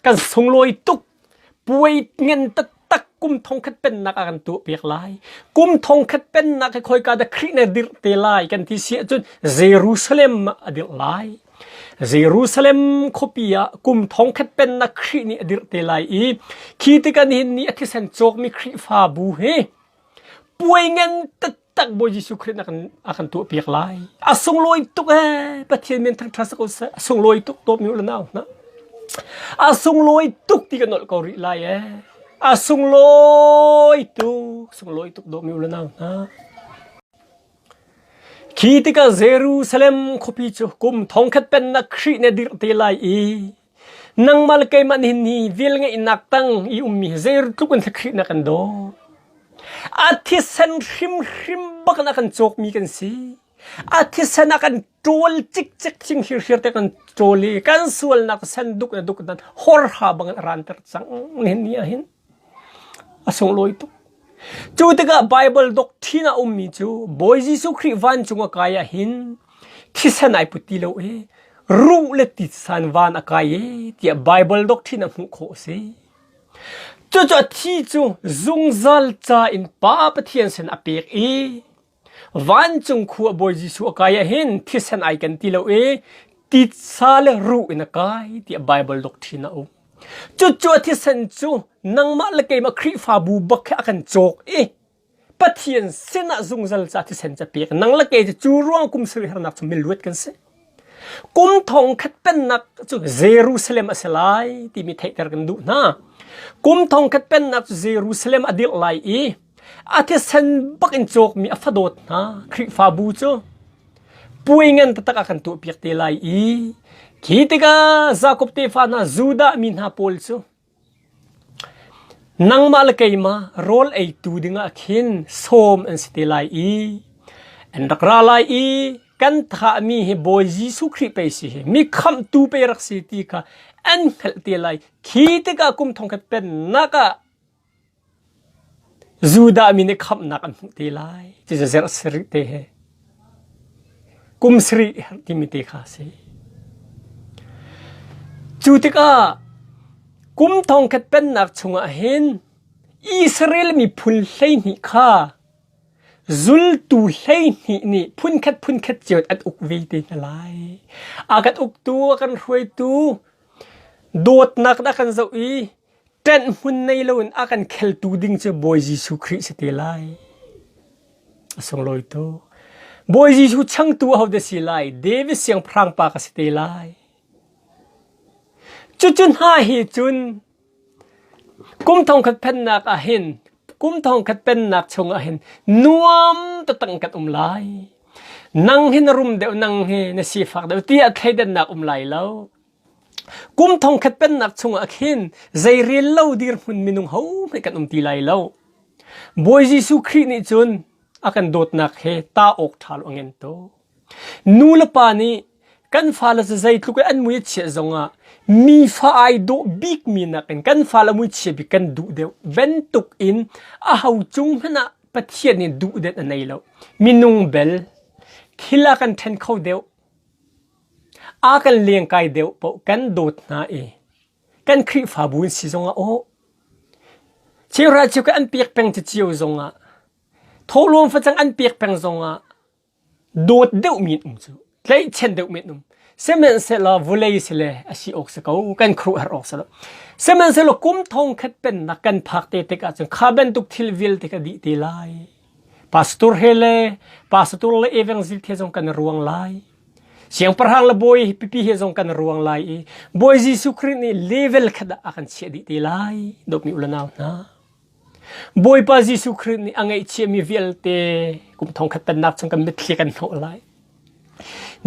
กันส่งลอยตุกป่วยเงินตักกุมทองคัดเป็นนักกันตัวเปียกลายกุมทองคัดเป็นนักคอยการดักครีนดิรเตลายกันที่เสียจนเยรูซาเล็มดิรลายเยรูซาเล็มคบยากุมทองคัดเป็นนักครีนดิรเตลายอีคิดกันนี่ที่เซนจกมีครีฟาบูเฮป่วยเงินตักบอยสุครีนักตัวเปียกลายส่งลอยตุกปะเทียนเมนทั้งทรัสกุศส่งลอยตุกตัวมิวลนาวนะส่งลอยตุกที่กันนอลกอริลายส่งลอยตุกตัวมิวลนาวนะคิดกันเยรูซาเล็มคบิจูกุมทองคัดเป็นนักครีเนดิรเตลายอีนังมาลเกยมันหินนี่วิลไงนักตั้งอีมีเยรูทุกคนครีนักกันโด อาทิสันริมบักนักันโจกมีกันสิอาทิสันนักันโจลจิกชิงเฮียแต่กันโจลีกันส่วนนักสันดุกนั้นฮอร์ฮาบังรันเตอร์สังนี่เห็นอสงลอยตุจูติกาไบเบิลด็อกทีน่ามีจูบอยจิสุคริวันจุงกายหินทิสันไอพุติโลรู้เลติสันวานอากายที่ไบเบิลด็อกทีน่ามุขโคสิจู่ที่จู่ซุงซัลจาอินป้าปะเทียนเซนอเปียกวันจุงขัวบอยจิสุกายเห็นที่เซนไอกันที่เราติดซาเลรู้อินกายที่ไบเบิลด็อกทีน่าจู่ที่เซนจู่นังมาเลกมาคริฟาบูบักกันโจกปะเทียนเซนซุงซัลจาที่เซนจะเปียกนังเลกจะจู่ร่วงกุมสริหนักจะมิลวดกันเสกุมทองคัดเป็นนักจู่เยรูซาเล็มอสลายที่มีเทคเตอร์กันดูนะกุมทองคัดเป็นนักเยรูซาเล็มอดิลไลอาทิสันบักอินโจกมีอัฟดดนะคริฟาบูจู่ป่วยเงินตะตะกันตัวเปียกเตลัยคิดก็จะกบเตฟานะจูดามินฮาโพลจู่นังมาลเกยมาโรลไอตูดิงาขินโสมอันสเตลัยอันรักราลัยกันถ้ามีเฮบอยจิสุคริไปสิมีคำตูไปรักสิติกาอันเฮลเตลัยคิดก็กุมทองคัดเป็นนักจูดามินคำนักอันเตลัยจะเจอสริเตะกุมสริที่มีเตคาสิจูติกากุมทองคัดเป็นนักชงอาเห็นอิสราเอลมีพุนเลนิค่าจุลตูเลนี่พุนคัดเจิดอัดอุกเวทีอะไรอากัดอุกตัวกันรวยตัวโดดนักนักกันเจ้าเต้นหุ่นในโลนอากันเคลตูดิ้งเจ้าบอยจิสุคริสต์ไลส่งลอยตัวบอยจิสุช่างตัวเขาเดสิไลเดวิสยังพรางปากสเตไลจุนหาเหจุนกุมทองคัดเป็นนักอาเห็นกุมทองคัดเป็นนักชงอาเห็นนวมตะตังกัดไลนังเห็นรุมเดียวนังเห็นสีฝักเดียวที่อัดให้เดินนักไลแล้วกุมทองคัดเป็นนักชงอาเห็นใจเรียนเล่าดีร์มันมินุงเขาไม่กัดตีไลแล้วบอยจิสุครินี่จุนอากันโดดนักเฮตาอกทาลองเงินโตนูลปานีกันฟ้าละใจทุกอันมุยเชี่ยจงอ่ะมีฟ้าไอโดบิ๊กมีนักกันฟ้าละมุยเชี่ยบิกันดูเดียวเวนตุกอินอาหาจุงมันอ่ะปะเทียนดูเด็ดอันไหนแล้วมินุงเบลทิลากันเทนเขาเดียวอากันเลี้ยงไก่เดียวปะกันโดดนากันคริฟ้าบุญสิจงอ่ะโอ้เชื่อราชิกอันเปียกเป็งจะเจียวจงอ่ะทรวมฟังจังอันเปียกเป็งจงอ่ะโดดเดียวมีนุ่มจูเลยเช่นเดียวมีนุ่มเสมันเสลาวุเลยสิเลอาชีออกสกาวกันครูหาออกสละเสมันเสลกุมทองคัดเป็นนักกันพักเตะกันจนข้าเป็นตุกทิลวิลเตกันดีตีไลพาสตูร์เฮเลพาสตูร์เลเอเวนซิลเทจงกันรวงไลเสียงประหังละบอยพิเฮจงกันรวงไลบอยจิสุครินี่เลเวลขดากันเชียดีตีไลดอกมีอุลนาวนะบอยพาจิสุครินี่อังไอเชียมีวิลเตกุมทองคัดเป็นนักจงกันมิดเลียกันโนไล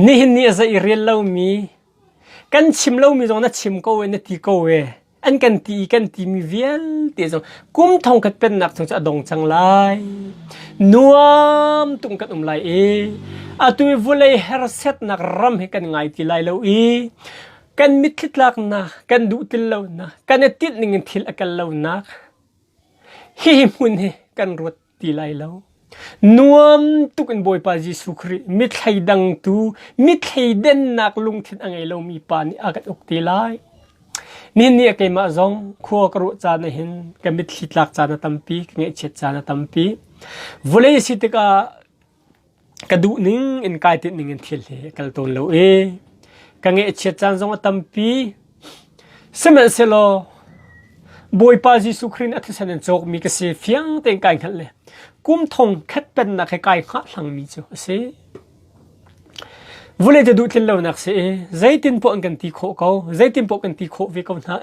นี่เห็นนี่จะเรียนเล่ามีกันชิมเล่ามีตรงนั้นชิมก็เวนัตีก็เวอันกันตีมีเวียลเดี๋ยวกุมทองกัดเป็นนักจงจะดงจังไรนัวมตุงกัดไรอาตุยวุเลยเฮรเซตนักรำให้กันไงตีไรเล่ากันมิดทิดลักนะกันดูติลเล่านะกันติดหนึ่งทิลกันเล่านะฮิมุนเฮกันรวดตีไรเล่านวมตุกันบอยปาจิสุคริมิดให้ดังตูมิดให้เด่นนักลุงทิดอังไงเรามีปานี่อากัดอุกตีไลนี่เกมาจงขัวกรุจานหินกันมิดหิดลักจานตัมปีเงยเช็ดจานตัมปีวุเลยสิตกระดูนิ่งอินกายติดนิ่งอินทิลเกัลตุนเรากันเงยเช็ดจานจงตัมปีสมัยเสลบอยปาจิสุครินอัตสันจกมีกษเฟียงเต็งกายกันเลยกุมทงคัดเป็นนักกายข้าหลังมีจ้ะสิวุเลยจะดูที่เรานักสิใจตินปกันตีโคเขาใจตินปกันตีโควิเขาหน้า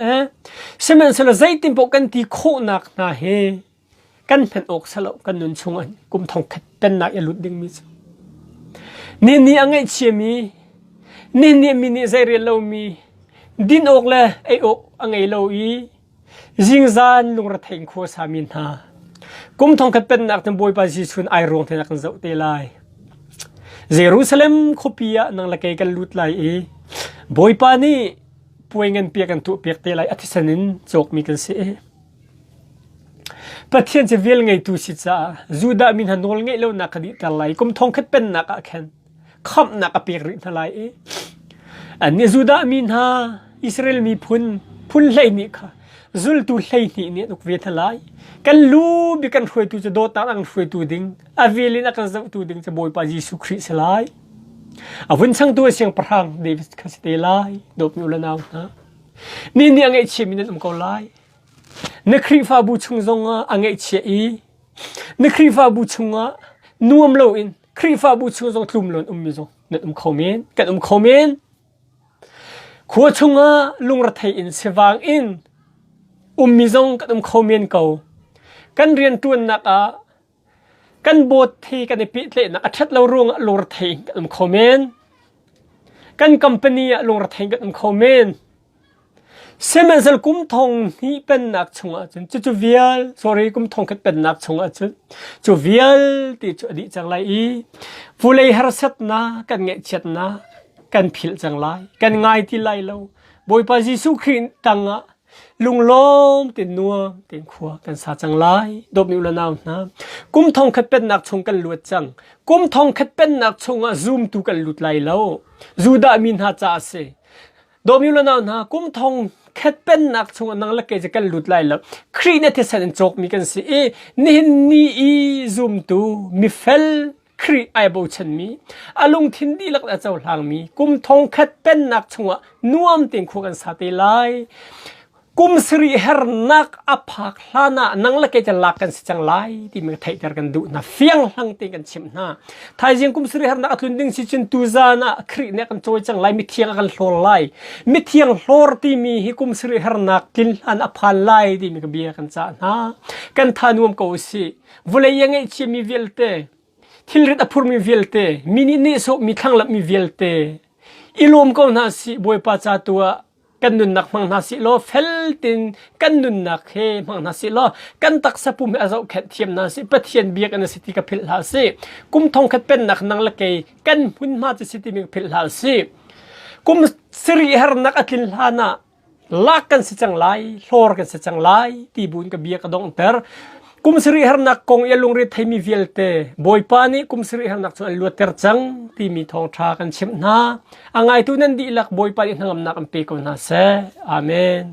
สมัยสละใจตินปกันตีโคนักหน้ากันเป็นอกสละกันนุนชงอันกุมทงคัดเป็นนักยลุดดิ้งมีจ้ะนี่อังไงเชี่ยมีนี่มีนี่ใจเรียนเรามีดินอกเลยไออกอังไงเราจิงซานลุงระเทงโคสามินฮา กุมทองคัดเป็นนักทั้งบอยปาจีชุนไอรองเทนักเจ้าเตลัยเยรูซาเล็มขบียนังละเกกันลุดไลบอยปานี่ป่วยเงินเปียกันตุเปียกเตลัยอธิษฐานจกมีกันเสียประเทศจะเวลไงตุสิจ้าจูดามินฮันโนลไงเล่านักดิตะไลกุมทองคัดเป็นนักแคนคำนักเปียกริตะไลอันนี้จูดามินฮาอิสราเอลมีพุนเลยนี่ค่ะจุลตุเลยนี่เนี่ยตุกเวทลายกันลูบิกันช่วยตูจะโดดตั้งช่วยตูดิ้งอาเวลินักจะตูดิ้งจะบอยปาจิสุคริสลายอาวุนช่างตัวเสียงพรังเดวิสคาสเตลายดบมิวลนาวนะนี่อังเอเชียมินันมกอลายนักครีฟาบูชงซงอังเอเชียนักครีฟาบูชงนัวมโลอินครีฟาบูชงซงทุมลนมิซงนัดคอมเมนกันคอมเมนขัวชงลุงรัฐอินเสว่างอินมิซงกันคอมเมนเก่ากันเรียนตัวนักกันบทที่กันในปีเล่นอัดชัดเราร่วงลงรัฐกันคอมเมนกันคัมพานีลงรัฐกันคอมเมนเซมันจะกุมทองนี่เป็นนักชงจนจูเวียล sorry กุมทองก็เป็นนักชงจนจูเวียลที่จูดีจังไรฟูเลยฮาร์สัตนะกันเงยเช็ดนะกันผิดจังไรกันง่ายที่ไรเราบอยปาจิสุขินตังลุงล้อมติดนัวติดขัวกันสาจังไรดบมิวลนาวนะกุมทองคัดเป็นนักชงกันลวดจังกุมทองคัดเป็นนักชงซูมตุกันลุดไรเราจูดามินฮาจ่าเซดบมิวลนาวนะกุมทองคัดเป็นนักชงนังละเกจะกันลุดไรแล้วครีเนตเซนจกมีกันสินี่ซูมตุมิเฟลครีไอโบชันมีอาลุงทินดีลักษณะเจ้าหลังมีกุมทองคัดเป็นนักชงนัวมติงขัวกันสาเตไลกุมสรีเฮรนักอภักลานะนังละเกจะลักกันสิจังไลที่มันไทยจะกันดูนะเฟียงหลังติงกันชิมนะไทยยังกุมสรีเฮรนักทุนดึงสิจินตูซานะครีเนี่ยกันโจยจังไลมิเทียงกันโลไลมิเทียงโลที่มีให้กุมสรีเฮรนักกินอันอภัลไลที่มีกบียกันจ้านะกันทานุมกูสิวุเลยยังไงเชื่อมีเวลเตทิลริดอภูมิเวลเตมินิเนโซมีทั้งละมีเวลเตอิลมกูน่าสิบวยปัจจตัวกันนุนนักมังนาสิโลเฟลตินกันนุนนักเฮมังนาสิโลกันตักสะปุ่มอาเจ้าแคทเทียมนาสิปะเทียนเบียกันสิติกับพิลาสิกุมทองคัดเป็นนักนังละเกกันหุ่นมาจะสิติมีพิลาสิกุมสิริฮาร์นักอัติลฮานะลักกันสิจังไลโลร์กันสิจังไลตีบุญกับเบียกันดองเตอร์กุมสรีฮาร์นักกงเอลุงริทให้มีเวลเตบอยปานี่กุมสรีฮาร์นักส่วนลวดเตอร์จังที่มีทองทรากันชิมนาอังไงตัวนั้นดีลักบอยปานี่ทั้งอำนักอัมเปกนาเซอาเมน